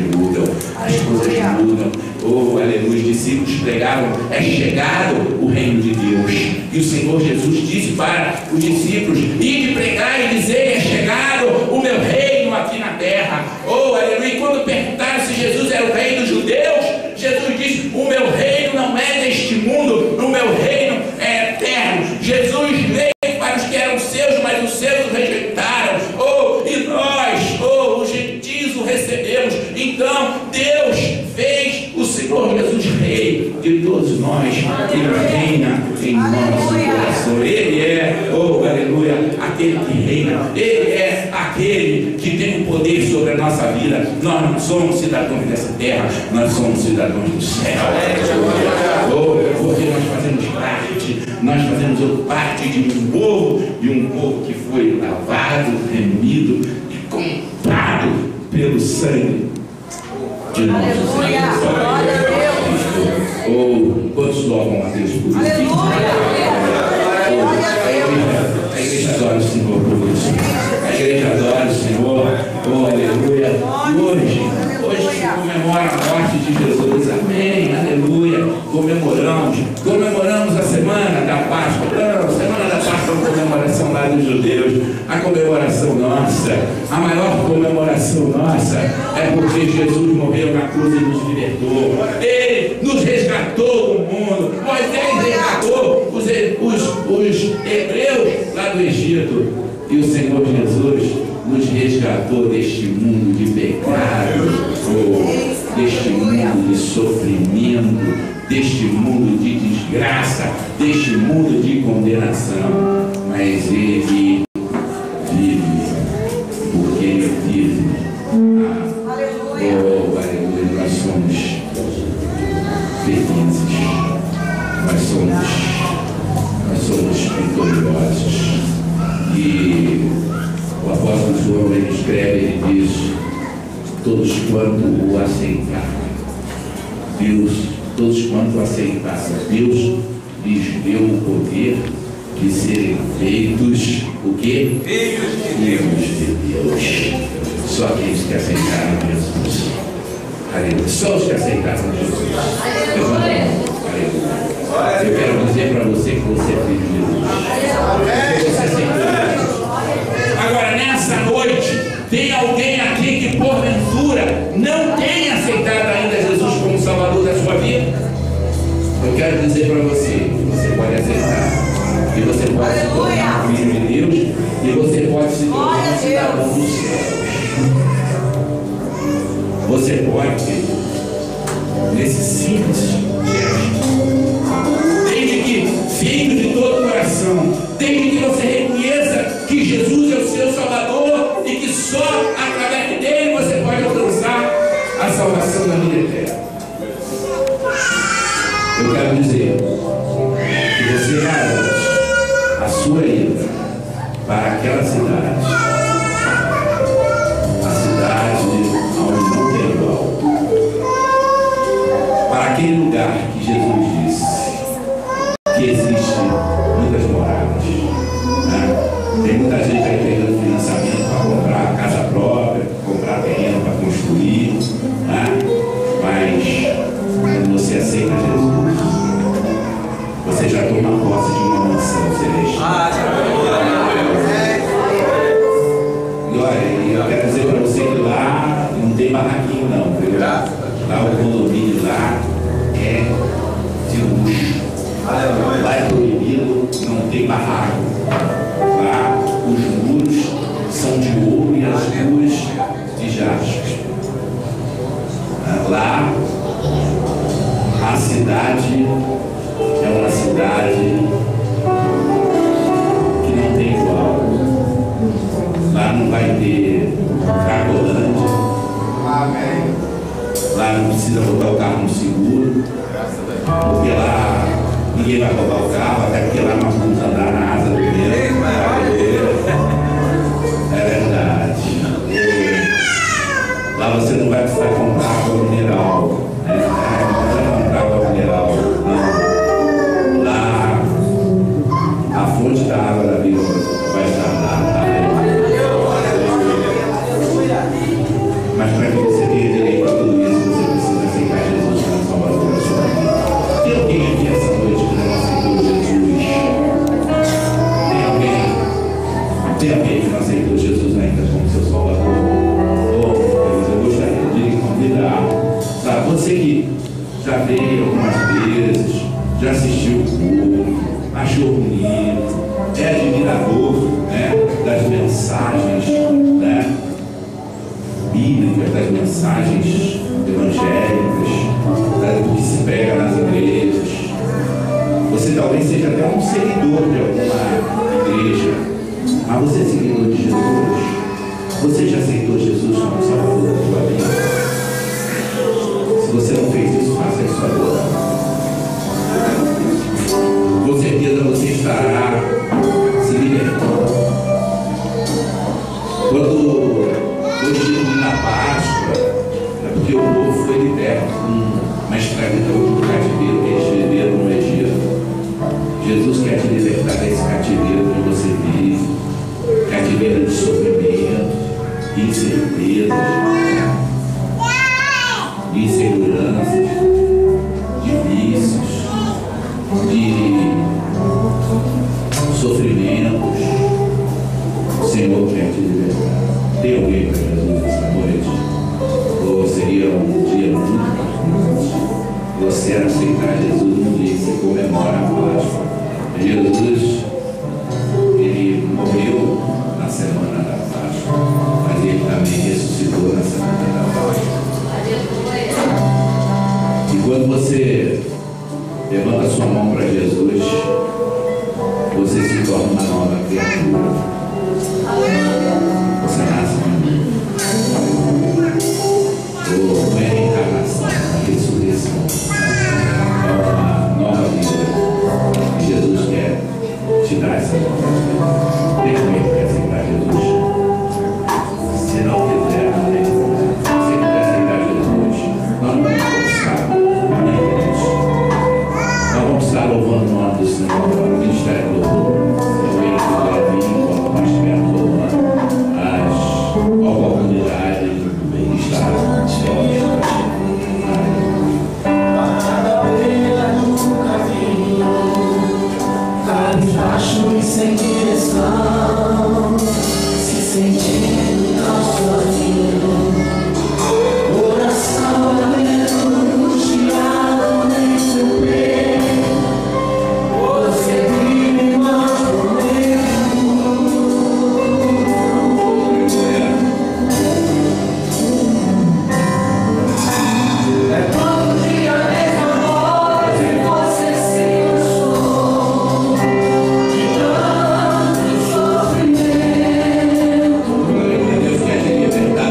mudam. Oh, aleluia, os discípulos pregaram: é chegado o reino de Deus. E o Senhor Jesus disse para os discípulos: ide pregar e dizer: é chegado o meu reino aqui na terra. Oh, aleluia. E quando perguntaram se Jesus era o rei dos judeus, Jesus disse: o meu reino não é deste mundo, o meu reino é eterno. Jesus veio para os que eram seus, mas os seus o rejeitaram. Oh, e nós, os gentios o recebemos. Então Deus fez o Senhor Jesus rei de todos nós. Ele reina em nosso coração. Ele é, aleluia, aquele que reina. Ele é aquele que tem o poder sobre a nossa vida. Nós não somos cidadãos dessa terra, nós somos cidadãos do céu. Porque nós fazemos parte de um povo que foi lavado, remido e comprado pelo sangue de nosso Senhor. Quantos louvam a Deus por isso? A igreja adora o Senhor por isso. A igreja adora o Senhor. Aleluia. Hoje se comemora a morte de Jesus. Amém. Aleluia. Comemoramos a semana da Páscoa. A semana da Páscoa é uma comemoração lá dos judeus. A comemoração nossa, a maior comemoração nossa, é porque Jesus morreu na cruz e nos libertou. Ele nos resgatou do mundo. Moisés resgatou os hebreus lá do Egito. E o Senhor Jesus nos resgatou deste mundo de pecado, deste mundo de sofrimento, deste mundo de desgraça, deste mundo de condenação. Mas Ele vive, porque Ele vive. Aleluia, nós somos felizes, nós somos vitoriosos. E o apóstolo João, ele escreve, ele diz: todos quanto o aceitaram, Deus lhes deu o poder de serem feitos o quê? Filhos de Deus. Só aqueles que aceitaram Jesus. Aleluia. Só os que aceitaram Jesus. Aleluia. Eu quero dizer para você que você é filho de Deus. Você aceitou Jesus. Agora, nessa noite, tem alguém aqui que porventura não tenha aceitado ainda Jesus como Salvador da sua vida? Eu quero dizer para você que você pode aceitar. E você pode se tornar filho de Deus. E você pode se tornar cidadão dos céus. Você pode, nesse simples gesto, desde que fique de todo o coração, desde que você reconheça que Jesus é o seu Salvador e que só através dele você pode alcançar a salvação da vida eterna. Eu quero dizer que você garante a sua ida para aquela cidade, a cidade onde não tem igual, para aquele lugar que Jesus disse que existe muitas moradas, né? Tem muita gente aí pegando financiamento para comprar casa própria, comprar terreno para construir, né? Mas quando você aceita Jesus, você já toma posse de uma mansão celestial. E olha, eu quero dizer para você que lá não tem barraquinho não, viu? Lá o condomínio lá é de luxo. Lá é proibido, não tem barraco. Lá os muros são de ouro e as ruas de jaspe. Lá cidade é uma cidade que não tem igual. Lá não vai ter Cracolândia. Lá não precisa botar o carro no seguro, porque lá ninguém vai roubar o carro, até porque lá nós vamos andar na asa do vento. É verdade. Lá você não vai precisar comprar água mineral. Não vai comprar água mineral. Não. Lá a fonte da água da vida vai estar lá. Mas para que você tenha direito a tudo isso, você precisa aceitar Jesus como Salvador da sua vida. Tem alguém aqui essa noite que não aceitou Jesus? Tem alguém que não aceitou Jesus ainda como seu Salvador? Eu gostaria de convidar, sabe, você que já veio algumas vezes, já assistiu o culto, achou bonito, é admirador, né, das mensagens, né, bíblicas, das mensagens evangélicas, do que se prega nas igrejas. Você talvez seja até um seguidor de alguma igreja, mas você é seguidor de Jesus. Você já aceitou Jesus como Salvador da sua vida? Se você não fez isso, faça isso agora. Com certeza você estará se libertando. Quando eu estive na Páscoa, é porque o povo foi liberto com uma escravidão do cativeiro que eles viveram no Egito. Jesus quer te libertar desse cativeiro que você vive, cativeiro de sofrimento, de incertezas, de inseguranças, de vícios, de sofrimentos. O Senhor quer te libertar. Tem alguém para Jesus essa noite? Ou seria um dia muito importante você aceitar Jesus no dia que se comemora a Páscoa? Jesus, ele morreu na semana da Páscoa, mas ele também ressuscitou na semana da Páscoa. E quando você levanta sua mão para Jesus, você se torna uma nova criatura. Você nasce ou é a reencarnação, a ressurreição, uma nova vida. E Jesus quer te dar essa nova vida. Tem alguém que quer aceitar Jesus? Se não quiser, amém. Se quiser aceitar Jesus, nós não vamos conquistar, amém, queridos? Nós vamos estar louvando o nome do Senhor, o ministério do louvor. Se alguém quiser vir, quanto mais perto louvando, a oportunidade de estar disposta. Acho sem direção, se sentindo tão sozinho, coração angustiado nem seu peito, você vive mais por é todo dia a mesma voz e você se cansou. Deus quer te libertar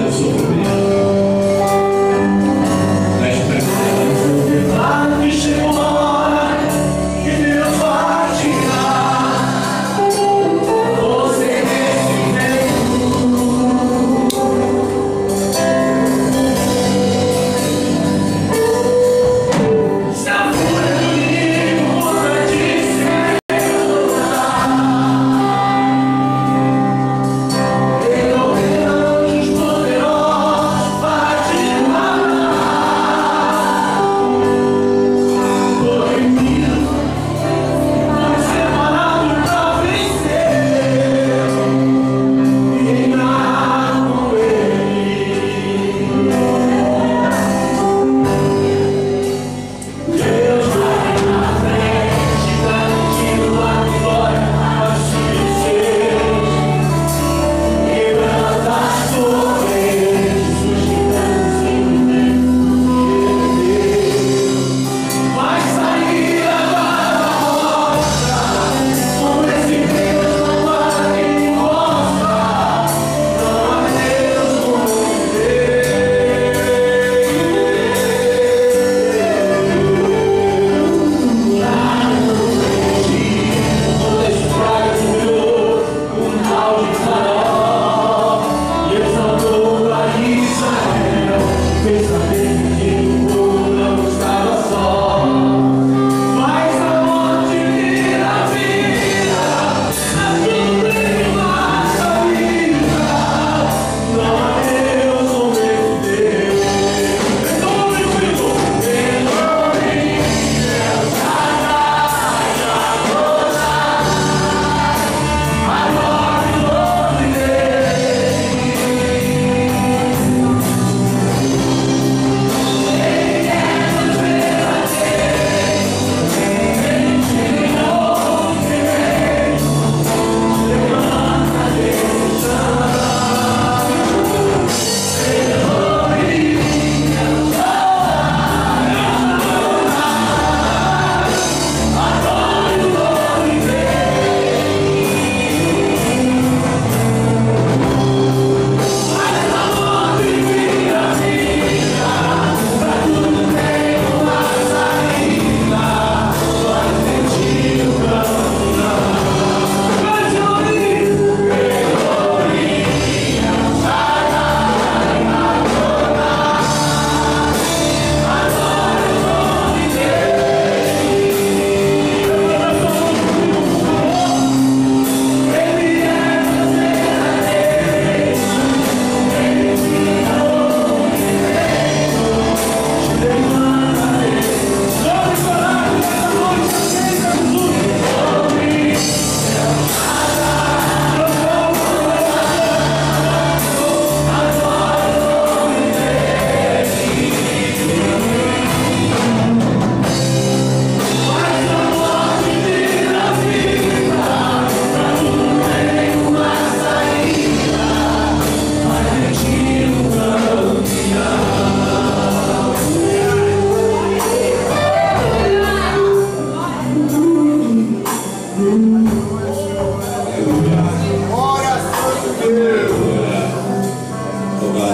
Louvado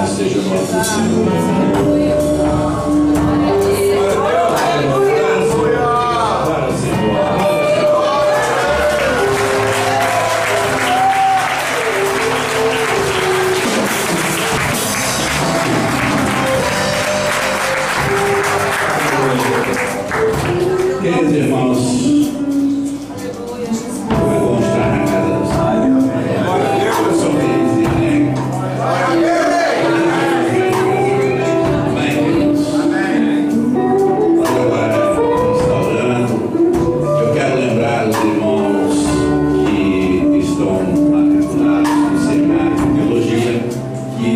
seja o nome do Senhor. Queridos irmãos, como é bom estar na casa do Senhor. Eu sou feliz e alegre. Amém, queridos? Agora, restaurando, eu quero lembrar os irmãos que estão matriculados no seminário de biologia que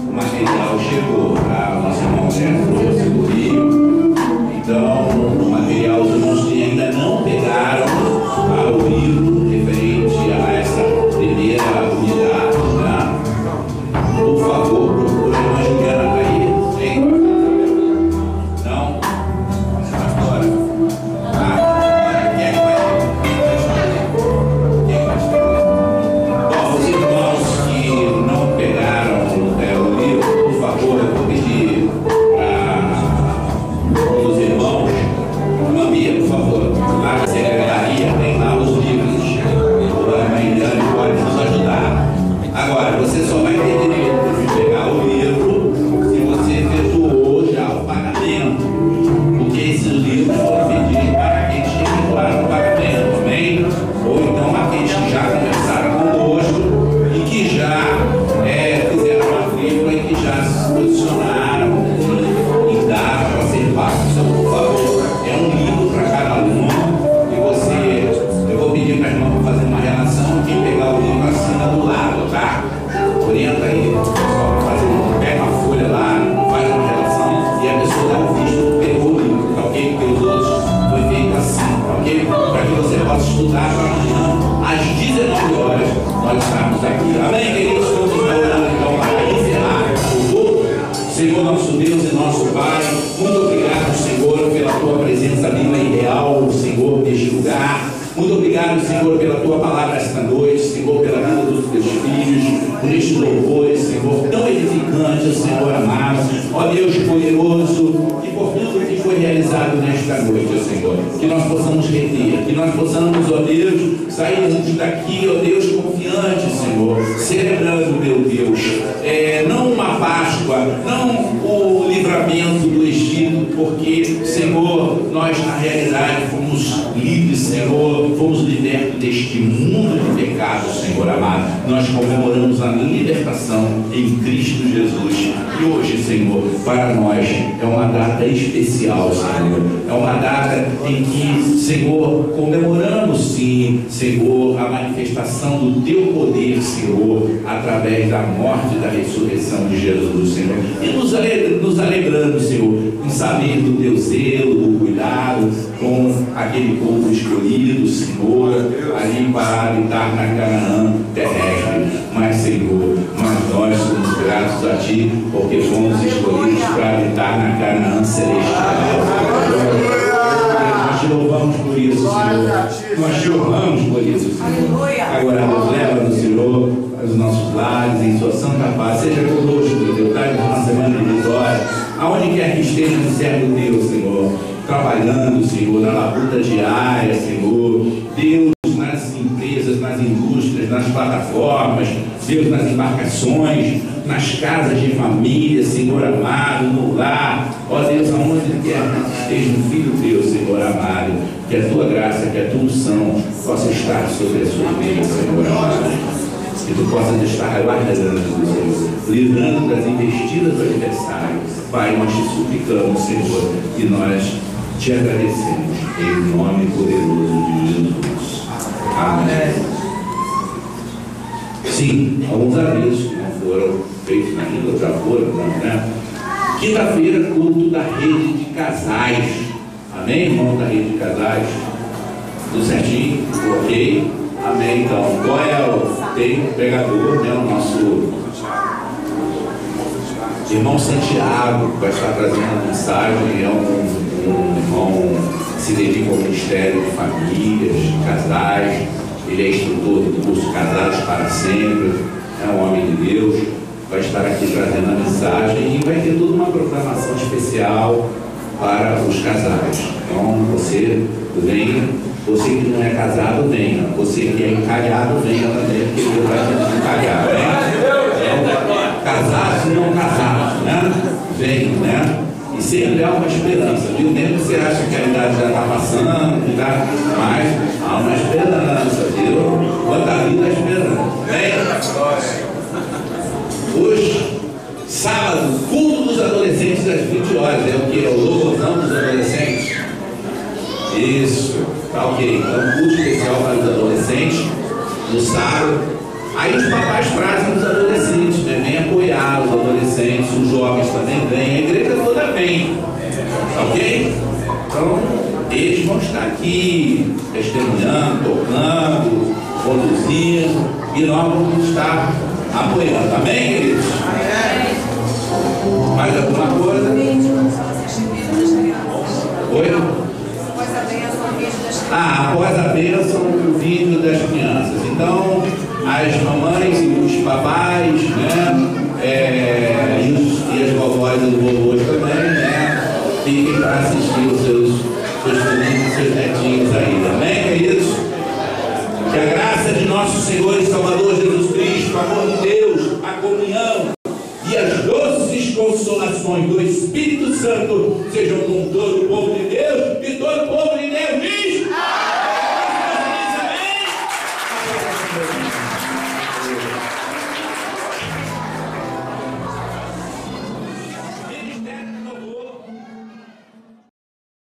o material chegou, tá? O nosso irmão Zé trouxe do Rio. Então, o material os irmãos que ainda não pegaram o livro referente a essa primeira unidade, né? Por favor, procure a irmã Juliana para ir. Não? Agora. Quem é que vai escrever? Bom, os irmãos que não pegaram o livro, por favor, eu vou pedir para os irmãos, Mamia, por favor, lá na secretaria, tem lá os livros. A mãe dela pode nos ajudar. Agora, você só vai ter direito de pegar o livro se você efetuou já o pagamento, porque esses livros foram pedidos para aqueles que efetuaram o pagamento, amém? Ou então aqueles que já conversaram conosco e que já fizeram uma matrícula e que já se posicionaram em data para ser pago. Então, por favor, é um livro para cada aluno e eu vou pedir para a irmã fazer uma relação, quem pegar o livro assina do lado, tá? Orienta aí, só pega uma folha lá, faz uma relação e a pessoa dá o visto, pegou o livro, tá ok? Porque os outros foi feito assim, tá ok? Para que você possa estudar para amanhã, às 19 horas, nós estamos aqui. Amém, queridos? Todos orando então para encerrar o culto. Senhor, nosso Deus e nosso Pai, muito obrigado, Senhor, pela tua presença viva e real, Senhor, neste lugar. Muito obrigado, Senhor, pela tua palavra esta noite, Senhor, pela vida dos teus filhos, por estes louvores, Senhor, tão edificantes, Senhor amado, ó Deus poderoso, e por tudo que foi realizado nesta noite, ó Senhor, que nós possamos reter, que nós possamos, ó Deus, sairmos daqui, ó Deus, confiantes, Senhor, celebrando, meu Deus, não uma Páscoa, não o livramento do Egito, porque, Senhor, nós na realidade fomos livres, Senhor, fomos libertos deste mundo de pecado, Senhor amado. Nós comemoramos a libertação em Cristo Jesus. E hoje, Senhor, para nós é uma data especial, Senhor. É uma data em que, Senhor, comemoramos sim, Senhor, a manifestação do Teu poder, Senhor, através da morte e da ressurreição de Jesus, Senhor. E nos alegrando, Senhor, em saber do Teu zelo, do cuidado com aquele povo escolhido, Senhor, ali para habitar na Canaã terrestre. Mas, Senhor, nós somos gratos a Ti, porque fomos escolhidos para habitar na Canaã celestial. Nós te louvamos por isso, Senhor. Nós te honramos por isso, Senhor. Agora nos leva no Senhor, aos nossos lares, em sua santa paz. Seja conosco, Deus, traz uma semana de vitória. Aonde quer que esteja no servo Deus, Senhor, trabalhando, Senhor, na labuta diária, Senhor, Deus, nas empresas, nas indústrias, nas plataformas, Deus, nas embarcações, nas casas de família, Senhor amado, no lar, ó Deus, aonde quer que esteja um filho teu, Senhor amado, que a tua graça, que a tua unção possa estar sobre a sua vida, Senhor amado. Que tu possas estar guardando, Senhor, livrando das investidas do adversário. Pai, nós te suplicamos, Senhor, e nós te agradecemos em nome poderoso de Jesus. Amém. Sim, alguns avisos que não foram feitos ainda, já foram, né? Quinta-feira, culto da rede de casais. Amém, irmão da rede de casais? Tudo certinho? Ok? Amém, então. Qual é o pregador, né? O nosso irmão Santiago, que vai estar trazendo a mensagem. É um irmão se dedica ao Ministério de Famílias, Casais. Ele é instrutor do curso Casados para Sempre, é um homem de Deus, vai estar aqui trazendo a mensagem e vai ter toda uma programação especial para os casais. Então você venha, você que não é casado, venha, você que é encalhado, venha também, porque Deus vai te encalhar, né? Então, casados e não casados, né? Venham, né? E sempre há uma esperança, viu? Mesmo que você acha que a idade já está passando, mas há uma esperança, viu? Quando a vida é esperança. Hoje, sábado, culto dos adolescentes às 20 horas. É o que? É o louvorzão dos adolescentes? Isso, tá ok. Então, culto especial para os adolescentes no sábado. Aí os papais trazem os adolescentes, né? Vem apoiar os adolescentes, os jovens também vêm, a igreja toda vem, ok? Então, eles vão estar aqui testemunhando, tocando, conduzindo, e nós vamos estar apoiando, amém, queridos? Mais alguma coisa? Oi? Após a bênção, o vídeo das crianças. Então, as mamães e os papais, né? E as vovós e os vovôs também, né? Fiquem para assistir os seus filhinhos e seus netinhos aí, amém, queridos? Que a graça de nosso Senhor e Salvador Jesus Cristo, o amor de Deus, a comunhão e as doces consolações do Espírito Santo sejam com todo o povo de Deus.